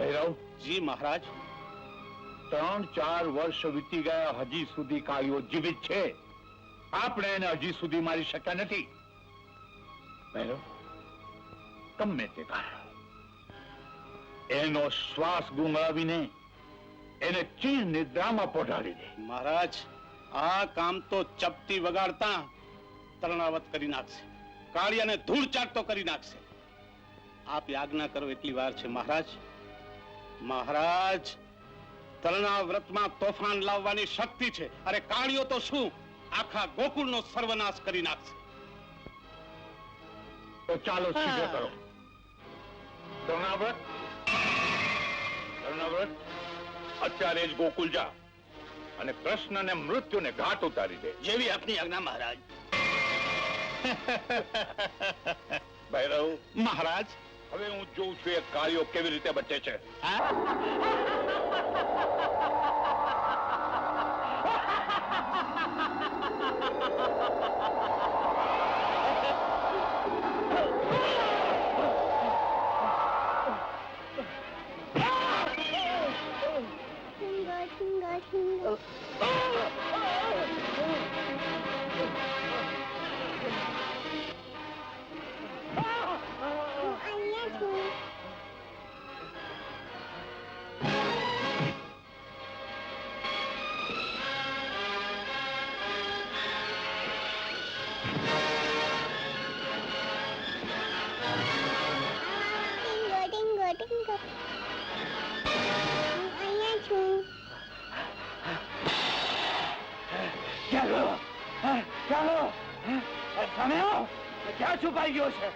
ભૈરવ, જી મહારાજ. 3-4 વર્ષ વીતી ગયા, હજી સુધી કાળીઓ જીવિત છે. આપણે એને હજી સુધી મારી શક્યા નથી. ભૈરવ, ગમે તે કારણ, એનો શ્વાસ ગુંગળાવીને એને ચીર નિદ્રામાં પહોંચાડી દે. મહારાજ, આ કામ તો ચપટી વગાડતા તરણાવત કરી નાખશે. કાળિયાને ધૂળ ચાટતો કરી નાખશે. આપ આજ્ઞા કરો એટલી વાર છે મહારાજ. મહારાજ, તરણાવ્રતમાં તોફાન લાવવાની શક્તિ છે. અરે કાળિયો તો શું, આખા ગોકુળનો સર્વનાશ કરી નાખશે. તો ચાલો સીધો કરો. તરણાવ્રત, તરણાવ્રત, અત્યારે જ ગોકુલ જા અને કૃષ્ણને મૃત્યુને ઘાટ ઉતારી દે. જેવી આપની આજ્ઞા મહારાજ. ભૈરવ મહારાજ, હવે હું જોઉં છું એ કાળીઓ કેવી રીતે બચે છે. ક્યાં છુપાઈ ગયો છે?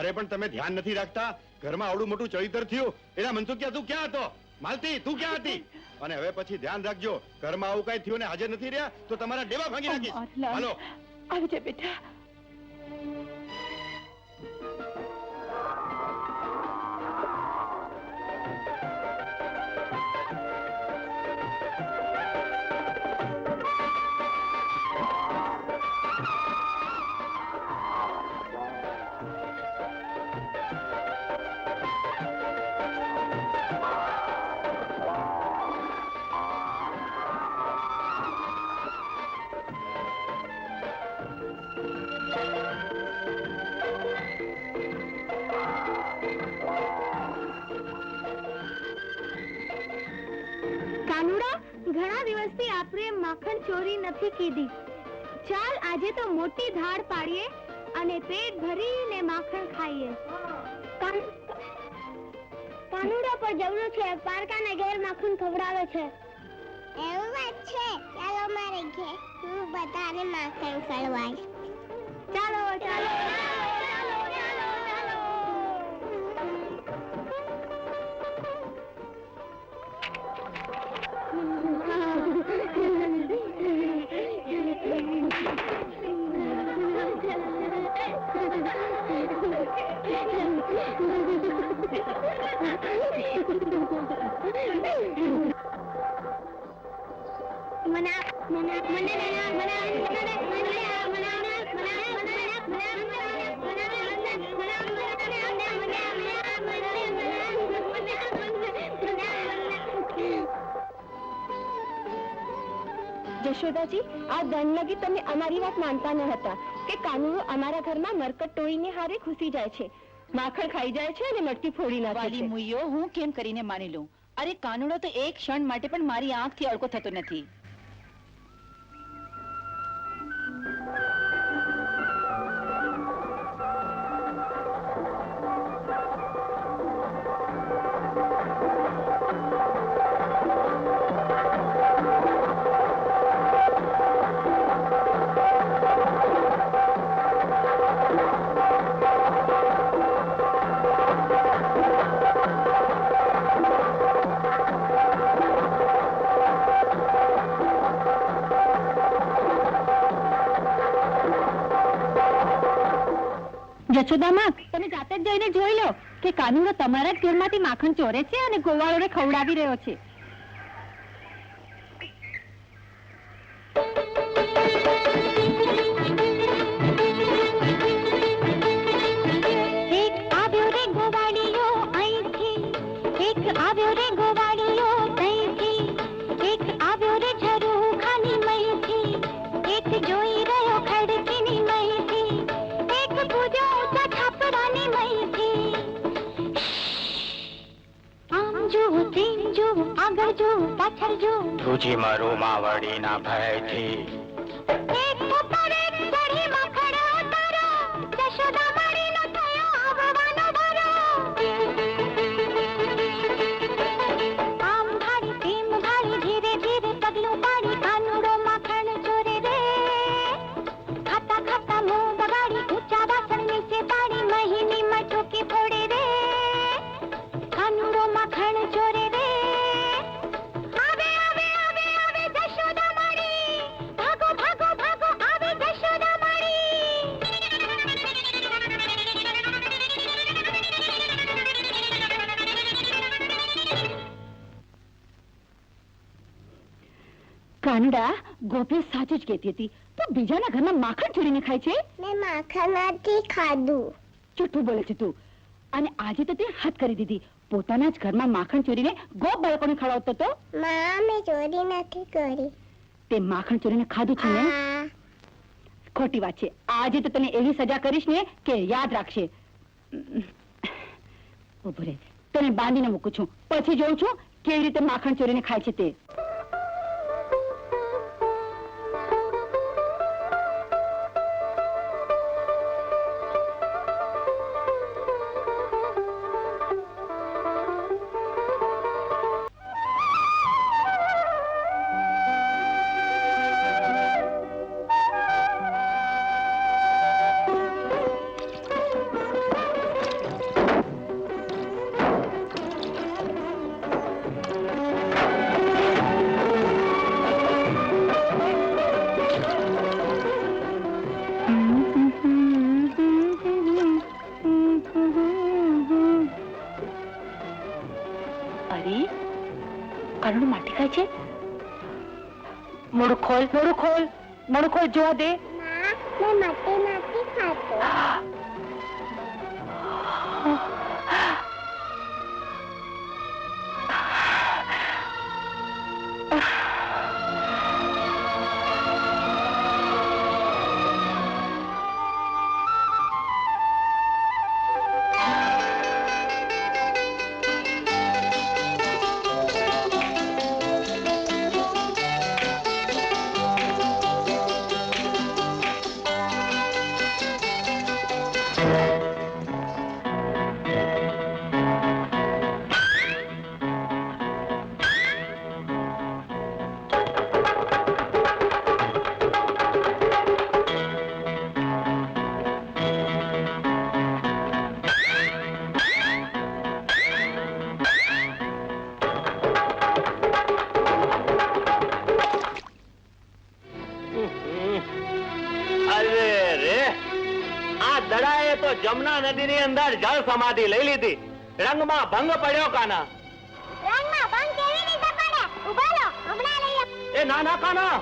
અરે પણ તમે ધ્યાન નથી રાખતા? ઘરમાં આવડું મોટું ચરિત્ર થયું, એના મનસુખિયા તું ક્યાં હતો? માલતી તું ક્યાં હતી? અને હવે પછી ધ્યાન રાખજો, ઘરમાં આવું કઈ થયું ને હાજર નથી રહ્યા તો તમારા ડેવા ભાંગી નાખીશ. હાલો આવી જા બેટા. ઘણા દિવસથી આપણે માખણ ચોરી નથી કીધી. ચાલ આજે તો મોટી ધાડ પાડીએ અને પેટ ભરીને માખણ ખાઈએ. કાનુડા પર જવડો છે, પારકાના ઘેર માખણ ખવડાવે છે. એવું વાત છે? ચાલો મારે ઘેર, હું બધાને માખણ ખવડાવીશ. ચાલો ચાલો ચાલો ચાલો ચાલો. યશોદાજી, આ દંડ લગી તમે અમારી વાત માનતા ન હતા કે કાનુડો અમારા ઘરમાં મરકટ તોડીને હારે ઘૂસી જાય છે, માખણ ખાઈ જાય છે અને મટકી ફોડી નાખે વાલી છે. મુઈયો, હું કેમ કરીને માની લઉં? અરે કાનુડો તો એક ક્ષણ માટે પણ મારી આંખથી અડકો થતો નથી. યશોદામાં, તમે જાતે જ જઈને જોઈ લો કે કાનુડો તમારા જ ઘરમાંથી માખણ ચોરે છે અને ગોવાળોને ખવડાવી રહ્યો છે. એક આવ્યો રે ગોવાળિયો અહીંથી, એક આવ્યો રે ગોવાળિયો ત્યાંથી, એક આવ્યો રે ઝરૂખાની મહીથી, એક જોઈ રહ્યો ખડકીની મહીથી, એક પૂજો ઊંચા છાપરાની મહીથી. આમ જુઓ, તેમ જુઓ, આગળ જુઓ, પાછળ જુઓ, તુજી મારું માવડીના ભયથી એક ઉપર એક ચઢી માખણ ઉતારો, યશોદા માળીનો થયો આવવાનો વારો. આમ ભાળી તેમ ભાળી, ધીરે ધીરે પગલું પાડી, કાનુડો માખણ ચોરે રે. ખાતા ખાતા મોં બગાડી, ઊંચા વાસણ નીચે પાડી, મહીની મટકી ફોડે રે. કાનુડો માખણ ચોરે રે. આવે આવે આવે આવે યશોદા માળી, ભાગો ભાગો ભાગો, આવે યશોદા માળી. કાનુડા, ગોપી સાચું જ કહેતી હતી. તું બીજાના ઘરમાં માખણ ચોરીને ખાય છે? મેં માખણ નથી ખાધું. જૂઠું બોલે છે તું. અને આજે તો તે હદ કરી દીધી. પોતાના જ ઘરમાં માખણ ચોરીને ગોપ બાળકોને ખવડાવતો તો. માં, મેં ચોરી નથી કરી. તે માખણ ચોરીને ખાધું છે ને? હા. ખોટી વાત છે. આજે તો તને એવી સજા કરીશ ને કે યાદ રાખશે. ઉભો રહે, તને બાંધીને મૂકું છું, પછી જોઉં છું કેવી રીતે માખણ ચોરીને ખાય છે તે. કાનુડો માટી ખાય છે? મોઢું ખોલ, મોઢું ખોલ, મોઢું ખોલ, જોવા દે. માં, મેં માટી નથી ખાતો. અરે રે, આ દડાએ તો જમના નદીની અંદર જળ સમાધિ લઈ લીધી. રંગમાં ભંગ પડ્યો કાના. રંગમાં ભંગ કેવી રીતે પડે? ઉભા રહો, હમણાં લઈ આવ. એ ના ના કાના,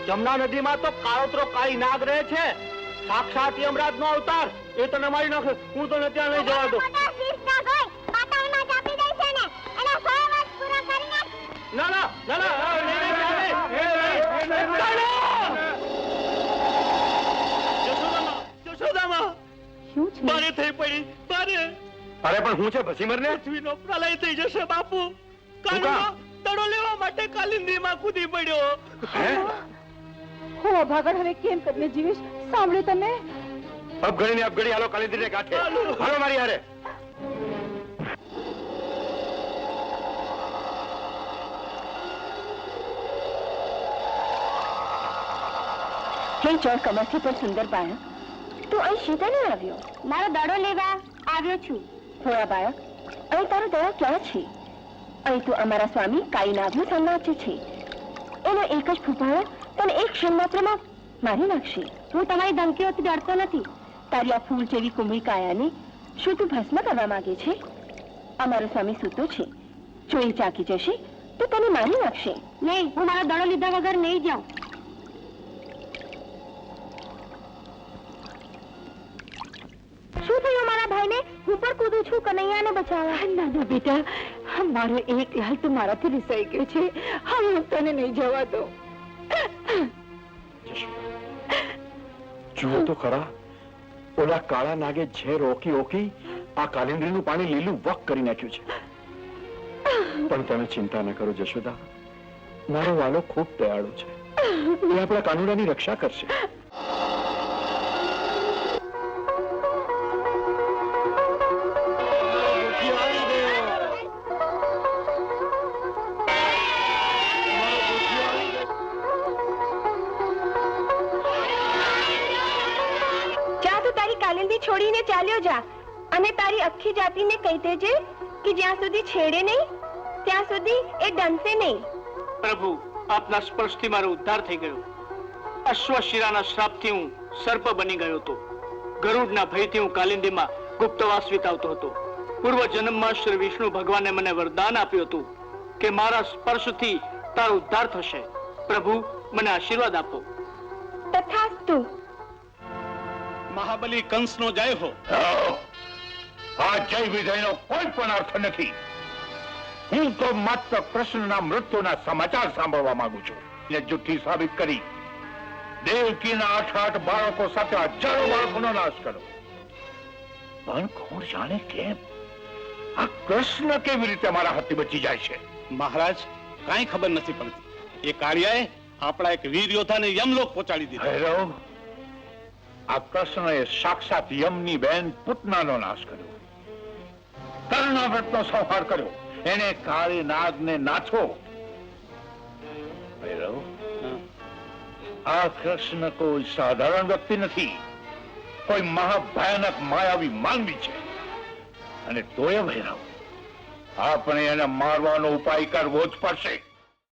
જમના નદીમાં તો કાળોતરો કાળી નાગ રહે છે. સાક્ષાત યમરાજનો અવતાર. એ તને મારી નાખે. હું તને ત્યાં લઈ જવા દઉં. મોટા શીશ નાગ હોય, પાતાળમાં ચાપી દે છે ને. એના 100 વર્ષ પૂરા કરી નાખ. ના ના ના ના, નહીં, નહીં, નહીં. કાના! જશોદામાં, શું છે? મારે થઈ પડી, મારે. અરે પણ હું છે પછી મરને પૃથ્વીનો પ્રલય થઈ જશે બાપુ. કાં? દડો લેવા માટે કાલિંદીમાં કૂદી પડ્યો. હું અભાગળ હવે કેમ કરીને જીવીશ? સાંભળ્યું તમે? અબઘડી ને અબઘડી હાલો કાલિંદીને ગાંઠે. હાલો મારી હારે. હે ચોર કમરથી પણ સુંદર બાળક, તું અહીં શીતને આવ્યો? મારો દડો લેવા આવ્યો છું. થોડા બાળક, અહીં તારો દયા ક્યાં છે? અહીં તું અમારા સ્વામી કાળીનાગનું સન્માન છે. એનો એક જ ફૂફાડો તને એક ક્ષણ માત્રમાં મારી નાખશે. હું તમારી ધમકીઓથી ડરતો નથી. તારી આ ફૂલ જેવી કુમળી કાયાને શું તું ભસ્મ કરવા માંગે છે? અમારો સ્વામી સૂતો છે. જો એ ચાકી જશે તો તને મારી નાખશે. નહીં, હું મારો દડો લીધા વગર નહીં જાઉં. શું થયું મારા ભાઈને? હું પણ કૂદું છું કનૈયાને બચાવવા. નાના બેટા, મારો એક લાલ તો મારાથી રિસાઈ ગયો છે. હવે હું તને નહીં જવા દઉં. જુઓ તો ખરા, ઓલા કાળા નાગે ઝેર ઓકી ઓકી આ કાલિંદીનું પાણી લીલું વક કરી નાખ્યું છે. પણ તમે ચિંતા ન કરો જશોદા, મારો વાલો ખૂબ દયાળુ છે. એ આપણા કાનુડાની રક્ષા કરશે. કાલિંદી છોડીને ચાલ્યો જા અને તારી આખી જાતિને કહી દેજે કે જ્યાં સુધી છેડે નહીં ત્યાં સુધી એ ડનશે નહીં. પ્રભુ, આપના સ્પર્શથી મારો ઉદ્ધાર થઈ ગયો. અશ્વશિરાના શ્રાપથી હું સર્પ બની ગયો હતો. ગરુડના ભયથી હું કાલિંદીમાં ગુપ્તવાસ વિતાવતો હતો. પૂર્વ જન્મમાં શ્રી વિષ્ણુ ભગવાને મને વરદાન આપ્યું હતું કે મારા સ્પર્શથી તારો ઉદ્ધાર થશે. પ્રભુ, મને આશીર્વાદ આપો. તથાસ્તુ. મહાબલી કંસનો જય હો. આ જય વિજયનો કોઈ પણ અર્થ નથી. હું તો માત્ર કૃષ્ણના મૃત્યુના સમાચાર સાંભળવા માંગુ છું. ને જુઠ્ઠી સાબિત કરી દેવકીના 8 બાળકો સાથે હજારો બાળકોનો નાશ કર્યો. પણ કોણ જાણે કેમ આ કૃષ્ણ કેવી રીતે મારા હાથથી બચી જાય છે? મહારાજ, કાંઈ ખબર નથી પડતી. એ કાળિયાએ આપણા એક વીર યોદ્ધાને યમલોક પહોંચાડી દીધો. ભૈરવ, આ કૃષ્ણએ સાક્ષાત યમની બેન પૂતનાનો નાશ કર્યો. કર્ણાવ્રતનો સંહાર કર્યો. એને કાળી નાગને નાથો. ભૈરવ, આ કૃષ્ણ કોઈ સાધારણ વ્યક્તિ નથી. કોઈ મહાભયાનક માયાવી માનવી છે. અને તોય ભૈરવ, આપણે એને મારવાનો ઉપાય કરવો જ પડશે.